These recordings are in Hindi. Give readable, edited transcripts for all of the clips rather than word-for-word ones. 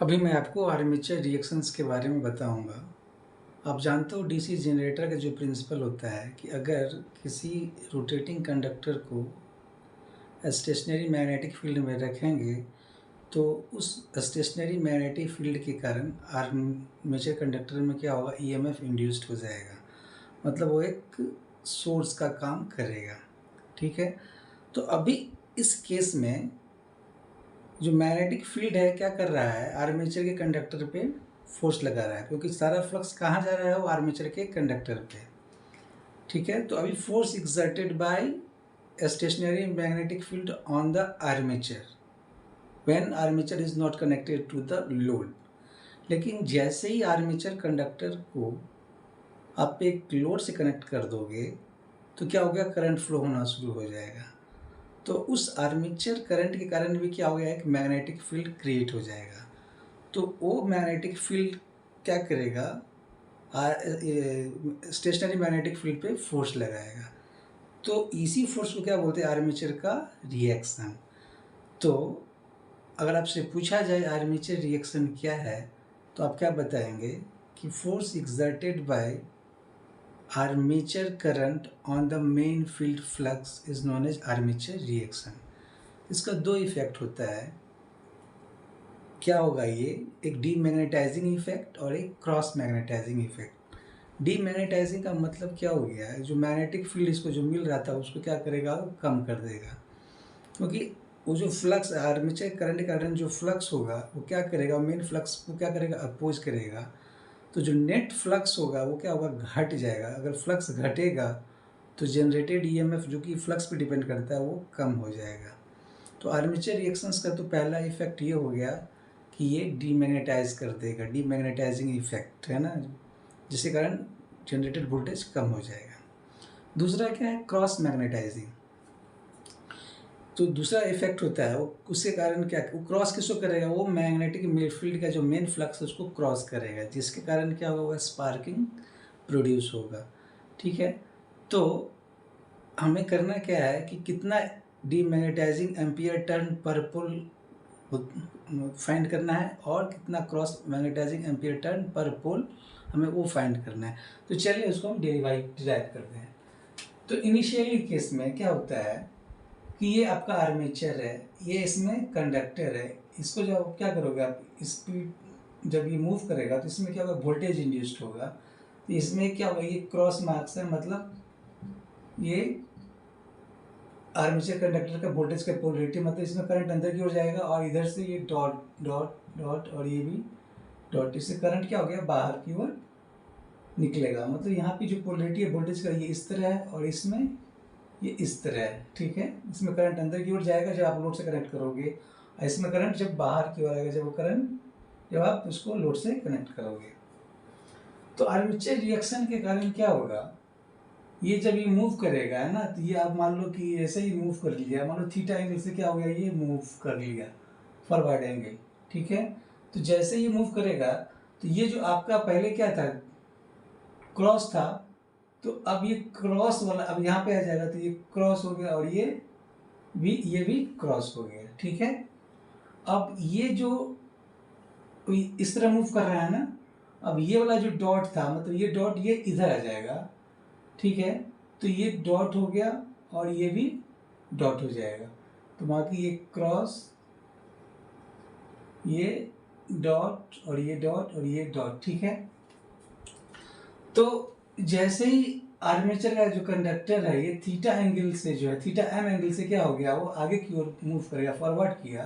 अभी मैं आपको आर्मेचर रिएक्शंस के बारे में बताऊंगा। आप जानते हो डीसी जनरेटर का जो प्रिंसिपल होता है कि अगर किसी रोटेटिंग कंडक्टर को स्टेशनरी मैग्नेटिक फील्ड में रखेंगे तो उस स्टेशनरी मैग्नेटिक फील्ड के कारण आर्मेचर कंडक्टर में क्या होगा, ईएमएफ इंड्यूस्ड हो जाएगा। मतलब वो एक सोर्स का काम करेगा। ठीक है, तो अभी इस केस में जो मैग्नेटिक फील्ड है क्या कर रहा है, आर्मेचर के कंडक्टर पे फोर्स लगा रहा है, क्योंकि सारा फ्लक्स कहाँ जा रहा है, वो आर्मेचर के कंडक्टर पे। ठीक है, तो अभी force exerted by stationary magnetic field on the armature when armature is not connected to the load. लेकिन जैसे ही आर्मेचर कंडक्टर को आप एक लोड से कनेक्ट कर दोगे तो क्या हो गया, करंट फ्लो होना शुरू हो जाएगा। तो उस आर्मेचर करंट के कारण भी क्या हो गया, एक मैग्नेटिक फील्ड क्रिएट हो जाएगा। तो वो मैग्नेटिक फील्ड क्या करेगा, स्टेशनरी मैग्नेटिक फील्ड पे फोर्स लगाएगा। तो इसी फोर्स को क्या बोलते हैं, आर्मेचर का रिएक्शन। तो अगर आपसे पूछा जाए आर्मेचर रिएक्शन क्या है, तो आप क्या बताएंगे कि force exerted by armature current on the main field flux is known as armature reaction. इसका दो इफेक्ट होता है। क्या होगा, ये एक डीमैग्नेटाइजिंग इफेक्ट और एक क्रॉस मैग्नेटाइजिंग इफेक्ट। डीमैग्नेटाइजिंग का मतलब क्या हो गया, जो मैग्नेटिक फील्ड इसको जो मिल रहा था उसको क्या करेगा, वो कम कर देगा। क्योंकि वो जो फ्लक्स आर्मेचर करंट के कारण जो फ्लक्स होगा वो क्या करेगा, मेन फ्लक्स को क्या करेगा, अपोज करेगा। तो जो नेट फ्लक्स होगा वो क्या होगा, घट जाएगा। अगर फ्लक्स घटेगा तो जनरेटेड ईएमएफ जो कि फ्लक्स पे डिपेंड करता है वो कम हो जाएगा। तो आर्मेचर रिएक्शंस का तो पहला इफेक्ट ये हो गया कि ये डीमैग्नेटाइज कर देगा, डीमैग्नेटाइजिंग इफेक्ट है ना, जिसके कारण जनरेटेड वोल्टेज कम हो जाएगा। दूसरा क्या है, क्रॉस मैग्नेटाइजिंग। तो दूसरा इफेक्ट होता है वो, उसके कारण क्या, वो क्रॉस किसको करेगा, वो मैग्नेटिक फील्ड का जो मेन फ्लक्स है उसको क्रॉस करेगा, जिसके कारण क्या होगा, स्पार्किंग प्रोड्यूस होगा। ठीक है, तो हमें करना क्या है कि कितना डीमैग्नेटाइजिंग एम्पियर टर्न पर पोल फाइंड करना है और कितना cross magnetising ampere turn per पोल हमें वो फाइंड करना है। तो चलिए उसको हम डिराइव करते हैं। तो इनिशियली केस में क्या होता है कि ये आपका आर्मेचर है, ये इसमें कंडक्टर है। इसको जब आप क्या करोगे, आप स्पीड जब ये मूव करेगा तो इसमें क्या होगा, वोल्टेज इंड्यूस्ड होगा। तो इसमें क्या होगा, ये क्रॉस मार्क्स है, मतलब ये आर्मेचर कंडक्टर का वोल्टेज का पोलरिटी, मतलब इसमें करंट अंदर की ओर जाएगा और इधर से ये डॉट डॉट डॉट और ये भी डॉट, इससे करंट क्या हो गया, बाहर की ओर निकलेगा। मतलब यहाँ पे जो पोलरिटी है वोल्टेज का, ये इस तरह है और इसमें ये इस तरह है। ठीक है, इसमें करंट अंदर की ओर जाएगा जब आप लोड से कनेक्ट करोगे, और इसमें करंट जब बाहर की ओर आएगा, जब वो करंट जब आप उसको लोड से कनेक्ट करोगे। तो आर्मेचर रिएक्शन के कारण क्या होगा, ये जब ये मूव करेगा है ना, तो ये आप मान लो कि ऐसे ही मूव कर लिया, मान लो थीटा एंगल से क्या हो गया, ये मूव कर लिया फॉरवर्ड एंगल। ठीक है, तो जैसे ये मूव करेगा तो ये जो आपका पहले क्या था, क्रॉस था, तो अब ये क्रॉस वाला अब यहाँ पे आ जाएगा, तो ये क्रॉस हो गया और ये भी क्रॉस हो गया। ठीक है, अब ये जो इस तरह मूव कर रहा है ना, अब ये वाला जो डॉट था, मतलब ये डॉट ये इधर आ जाएगा। ठीक है, तो ये डॉट हो गया और ये भी डॉट हो जाएगा। तो बाकी ये क्रॉस, ये डॉट और ये डॉट और ये डॉट। ठीक है, तो जैसे ही आर्मेचर का जो कंडक्टर है ये थीटा एंगल से जो है, थीटा एम एंगल से क्या हो गया, वो आगे की ओर मूव करेगा, फॉरवर्ड किया।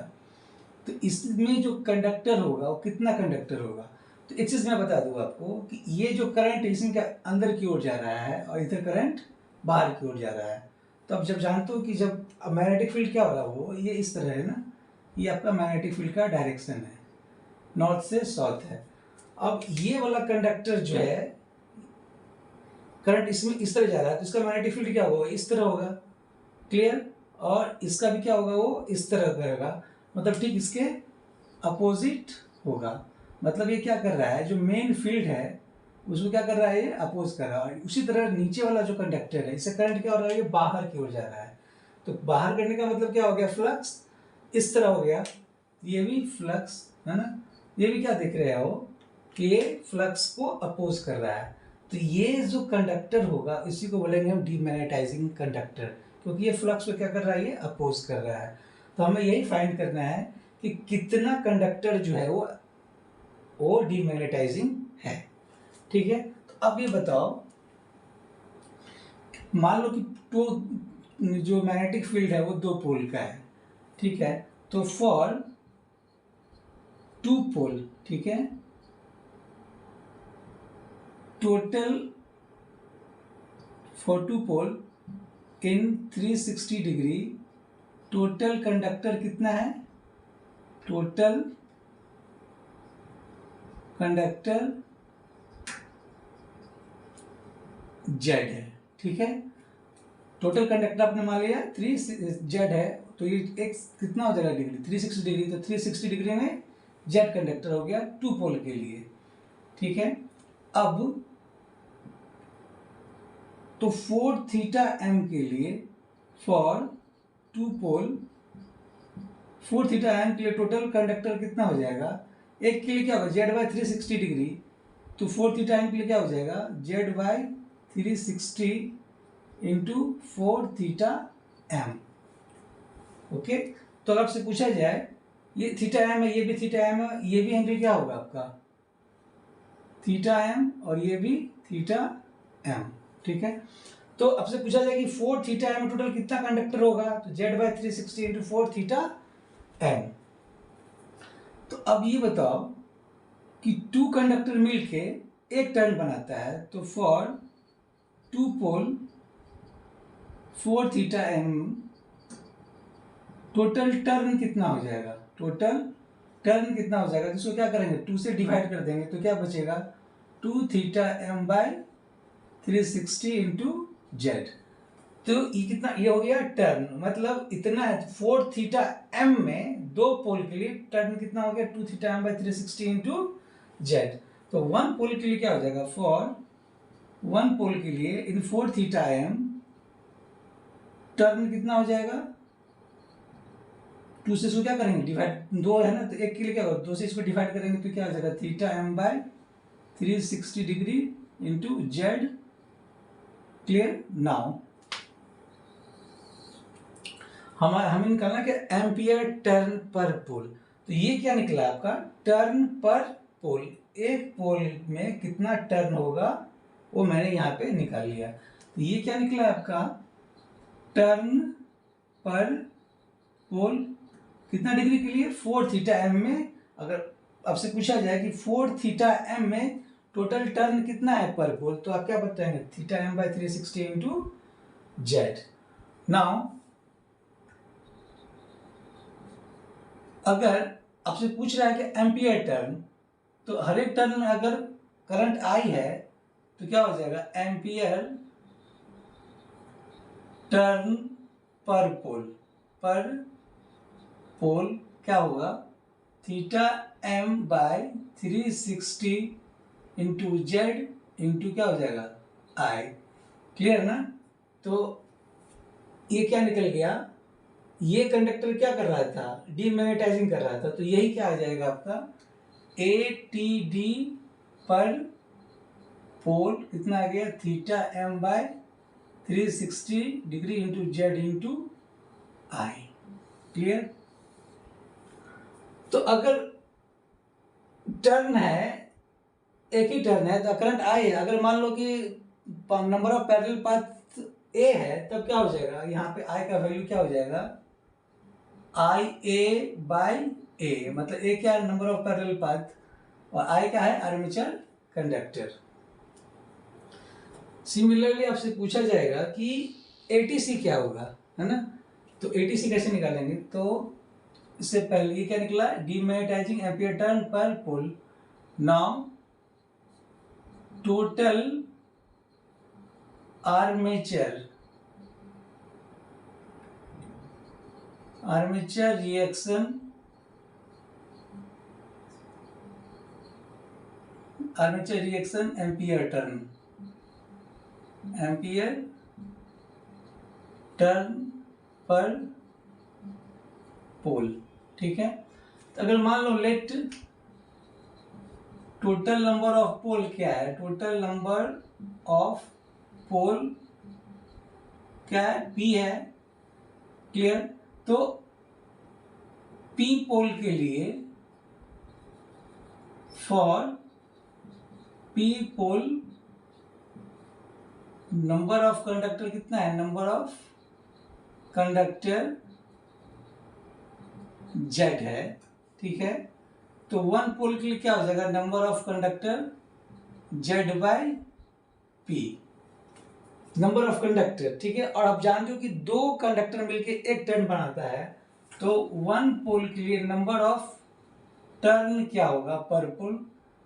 तो इसमें जो कंडक्टर होगा वो कितना कंडक्टर होगा, तो एक चीज़ मैं बता दूँ आपको कि ये जो करंट है इसमें क्या अंदर की ओर जा रहा है और इधर करंट बाहर की ओर जा रहा है। तो अब जब जानते हो कि जब मैग्नेटिक फील्ड क्या होगा, वो ये इस तरह है ना, ये आपका मैग्नेटिक फील्ड का डायरेक्शन है, नॉर्थ से साउथ है। अब ये वाला कंडक्टर जो है, करंट इसमें इस तरह जा रहा है, तो इसका मैग्नेटिक फील्ड क्या होगा, इस तरह होगा। क्लियर, और इसका भी क्या होगा, वो इस तरह करेगा, मतलब ठीक इसके अपोजिट होगा। मतलब ये क्या कर रहा है, जो मेन फील्ड है उसको क्या कर रहा है, ये अपोज कर रहा है। उसी तरह नीचे वाला जो कंडक्टर है, इससे करंट क्या हो रहा है, ये बाहर की ओर जा रहा है। तो बाहर करने का मतलब क्या हो गया, फ्लक्स इस तरह हो गया, ये भी फ्लक्स है ना, ये भी क्या देख रहे हो कि ये फ्लक्स को अपोज कर रहा है। तो ये जो कंडक्टर होगा इसी को बोलेंगे हम डीमैग्नेटाइजिंग कंडक्टर, क्योंकि ये फ्लक्स को क्या कर रहा है, ये अपोज कर रहा है। तो हमें यही फाइंड करना है कि कितना कंडक्टर जो है वो डीमैग्नेटाइजिंग है। ठीक है, तो अब ये बताओ, मान लो कि तो जो मैग्नेटिक फील्ड है वो 2 पोल का है। ठीक है, तो फॉर 2 पोल, ठीक है, total for 2 pole in 360 degree total conductor कितना है, टोटल कंडक्टर Z है। ठीक है, टोटल कंडक्टर आपने मान लिया 3Z है, तो ये एक कितना हो जाएगा डिग्री, 360 डिग्री, तो 360 डिग्री में Z कंडक्टर हो गया 2 पोल के लिए। ठीक है, अब तो 4 थीटा m के लिए, फॉर 2 पोल 4 थीटा m के लिए टोटल कंडक्टर कितना हो जाएगा, एक के लिए क्या होगा Z बाई 360 डिग्री, तो 4 थीटा m के लिए क्या हो जाएगा Z by 360 into 4 theta m। Okay, तो अगर आपसे पूछा जाए ये थीटा m है, ये भी थीटा m है, ये भी एंगल क्या होगा आपका थीटा m, और ये भी थीटा m। ठीक है, तो आपसे पूछा जाए कि 4 थीटा m टोटल कितना कंडक्टर होगा, तो Z by 360 into 4 theta m। तो अब ये बताओ कि 2 कंडक्टर मिलके एक टर्न बनाता है, तो for 2 pole 4 theta m total turn कितना हो जाएगा, टोटल टर्न कितना हो जाएगा, तो इसको क्या करेंगे 2 से डिवाइड कर देंगे, तो क्या बचेगा 2 theta m by 360 into Z. तो ये कितना, ये हो गया टर्न, मतलब इतना है 4 थीटा m में 2 पोल के लिए टर्न कितना हो गया 2 theta m by 360 into Z. तो 1 पोल के लिए क्या हो जाएगा, फॉर 1 पोल के लिए इन 4 थीटा m टर्न कितना हो जाएगा, 2 से इसको क्या करेंगे डिवाइड, 2 है ना, तो एक के लिए क्या होगा 2 से इसको डिवाइड करेंगे, तो क्या हो जाएगा theta m by 360 degree into Z. Clear, now हमें निकालना कि एम्पियर टर्न पर पोल। तो ये क्या निकला आपका टर्न पर पोल, एक पोल में कितना टर्न होगा वो मैंने यहाँ पे निकाल लिया। तो ये क्या निकला आपका टर्न पर पोल कितना डिग्री के लिए 4 थीटा m में। अगर आपसे पूछा जाए कि 4 थीटा m में टोटल टर्न कितना है पर पोल, तो आप क्या बताएंगे theta m by 360 into Z. Now अगर आपसे पूछ रहा है कि एम्पियर टर्न, तो हर एक टर्न में अगर करंट I है तो क्या हो जाएगा एम्पियर टर्न पर पोल क्या होगा theta m by 360 into Z into क्या हो जाएगा I। क्लियर ना, तो ये क्या निकल गया, ये कंडक्टर क्या कर रहा था डीमैग्नेटाइजिंग कर रहा था, तो यही क्या आ जाएगा आपका ATD पर पोल कितना आ गया theta m by 360 degree into Z into I। Clear, तो अगर टर्न है एक ही टर्न है तो करंट I है, अगर मान लो कि number of parallel path A है तब क्या हो जाएगा यहाँ पे I का वैल्यू क्या हो जाएगा IA बाई A, मतलब A क्या है नंबर ऑफ पैरेलल पाथ और I क्या है आर्मेचर कंडक्टर। सिमिलरली आपसे पूछा जाएगा कि ATC क्या होगा, है ना, तो ATC कैसे निकालेंगे, तो इससे पहले ये क्या निकला demagnetising ampere turn per pole. Now total armature reaction ampere turn per pole. ठीक है, तो अगर मान लो let total number of pole क्या है, टोटल नंबर ऑफ पोल क्या है, P है, क्लियर। तो P पोल के लिए for P pole number of conductor कितना है, नंबर ऑफ कंडक्टर Z है, ठीक है। तो वन पोल के लिए क्या हो जाएगा, number of conductor Z by P, number of conductor, ठीक है। और आप जानते हो कि दो कंडक्टर मिलके एक टर्न बनाता है, तो वन पोल के लिए नंबर ऑफ टर्न क्या होगा पर पोल,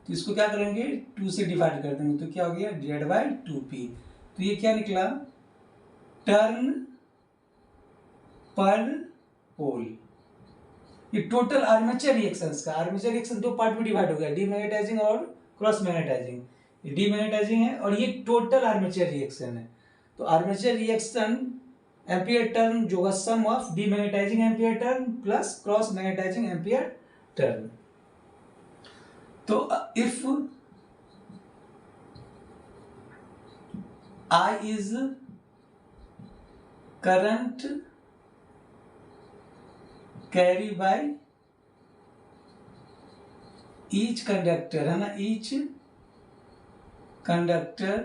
तो इसको क्या करेंगे 2 से डिवाइड कर देंगे, तो क्या हो गया Z बाय 2P। तो ये क्या निकला, टर्न पर पोल। ये टोटल आर्मेचर रिएक्शंस का, आर्मेचर रिएक्शन दो पार्ट में डिवाइड हो गया, डीमैग्नेटाइजिंग और क्रॉस मैग्नेटाइजिंग। ये डीमैग्नेटाइजिंग है और ये टोटल आर्मेचर रिएक्शन है। तो आर्मेचर रिएक्शन एम्पियर टर्न जो होगा sum of demagnetising ampere turn plus cross magnetising ampere turn. तो if I is current carry by each conductor, है ना, each conductor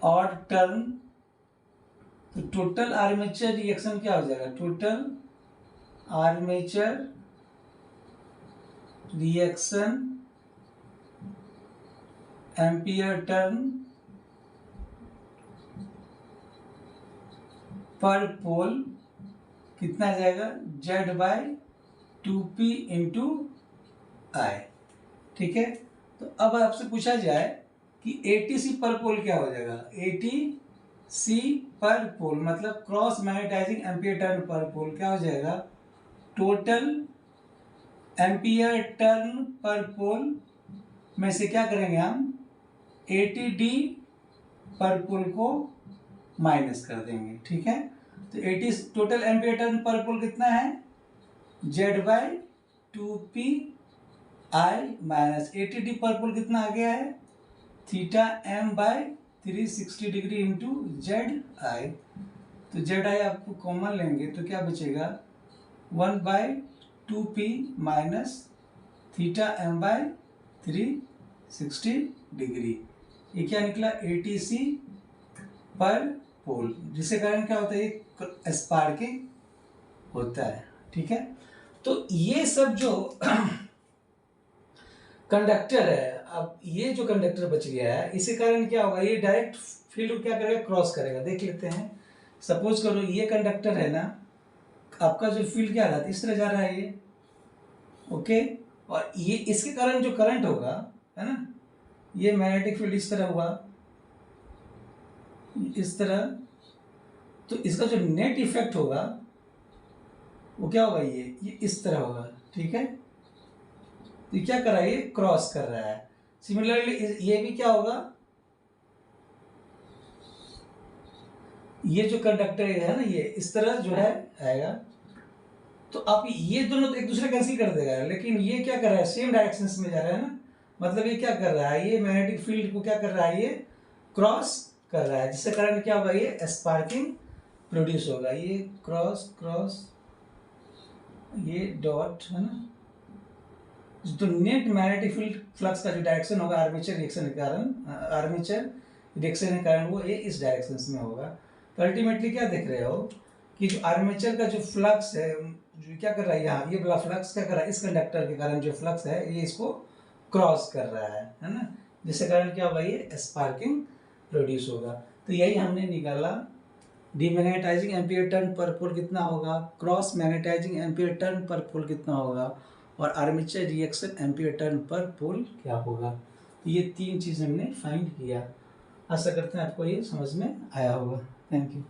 और टर्न, तो टोटल आर्मेचर रिएक्शन क्या हो जाएगा, total armature reaction ampere turn per pole कितना आ जाएगा, Z बाय 2P इंटू आई, ठीक है। तो अब आपसे पूछा जाए कि ATC पर पोल क्या हो जाएगा, ATC पर पोल मतलब cross magnetising ampere turn per पोल क्या हो जाएगा, टोटल एम्पियर टर्न पर पोल में से क्या करेंगे हम, ATD पर पोल को माइनस कर देंगे, ठीक है। तो 80 total ampere turn per pole कितना है, Z by 2P I minus ATD पर पोल कितना आ गया है, theta M by 360 degree into ZI। तो ZI आपको कॉमन लेंगे तो क्या बचेगा, 1 by 2P minus theta M by 360 degree. ये क्या निकला, ATC पर पोल, जिसके कारण क्या होता है, स्पार्किंग होता है, ठीक है। तो ये सब जो कंडक्टर है, अब ये जो कंडक्टर बच गया है इसके कारण क्या होगा, ये डायरेक्ट फील्ड को क्या करेगा, क्रॉस करेगा। देख लेते हैं, सपोज करो ये कंडक्टर है ना, आपका जो फील्ड क्या रहा है, इस तरह जा रहा है ये, ओके। और ये इसके कारण जो करंट होगा, है ना, ये मैग्नेटिक फील्ड इस तरह हुआ, इस तरह, तो इसका जो नेट इफेक्ट होगा वो क्या होगा, ये इस तरह होगा, ठीक है। तो क्या कर रहा है, ये क्रॉस कर रहा है। सिमिलरली ये भी क्या होगा, ये जो कंडक्टर है ना, ये इस तरह जो है आएगा। तो आप ये दोनों तो एक दूसरे कैंसिल कर देगा, लेकिन ये क्या कर रहा है, सेम डायरेक्शंस में जा रहा है ना, मतलब ये क्या कर रहा है, ये मैग्नेटिक फील्ड को क्या कर रहा है, ये क्रॉस कर रहा है, जिसके कारण क्या होगा, ये स्पार्किंग प्रोड्यूस होगा। ये क्रॉस क्रॉस, ये डॉट, है ना। तो नेट मैग्नेटिक फील्ड फ्लक्स का जो डायरेक्शन होगा आर्मेचर रिएक्शन के कारण, आर्मेचर रिएक्शन के कारण वो ये इस डायरेक्शन में होगा। तो अल्टीमेटली क्या देख रहे हो कि जो आर्मेचर का जो फ्लक्स है, जो क्या कर रहा है यहाँ, ये वाला फ्लक्स क्या कर रहा है, इस कंडक्टर के कारण जो फ्लक्स है ये इसको क्रॉस कर रहा है ना, जिसके कारण क्या होगा, ये स्पार्किंग प्रोड्यूस होगा। तो यही हमने निकाला, demagnetising ampere turn per pole कितना होगा, cross magnetising ampere turn per pole कितना होगा, और armature reaction ampere turn per पोल क्या होगा। तो ये तीन चीज़ हमने फाइंड किया। आशा करते हैं आपको ये समझ में आया होगा। Thank you.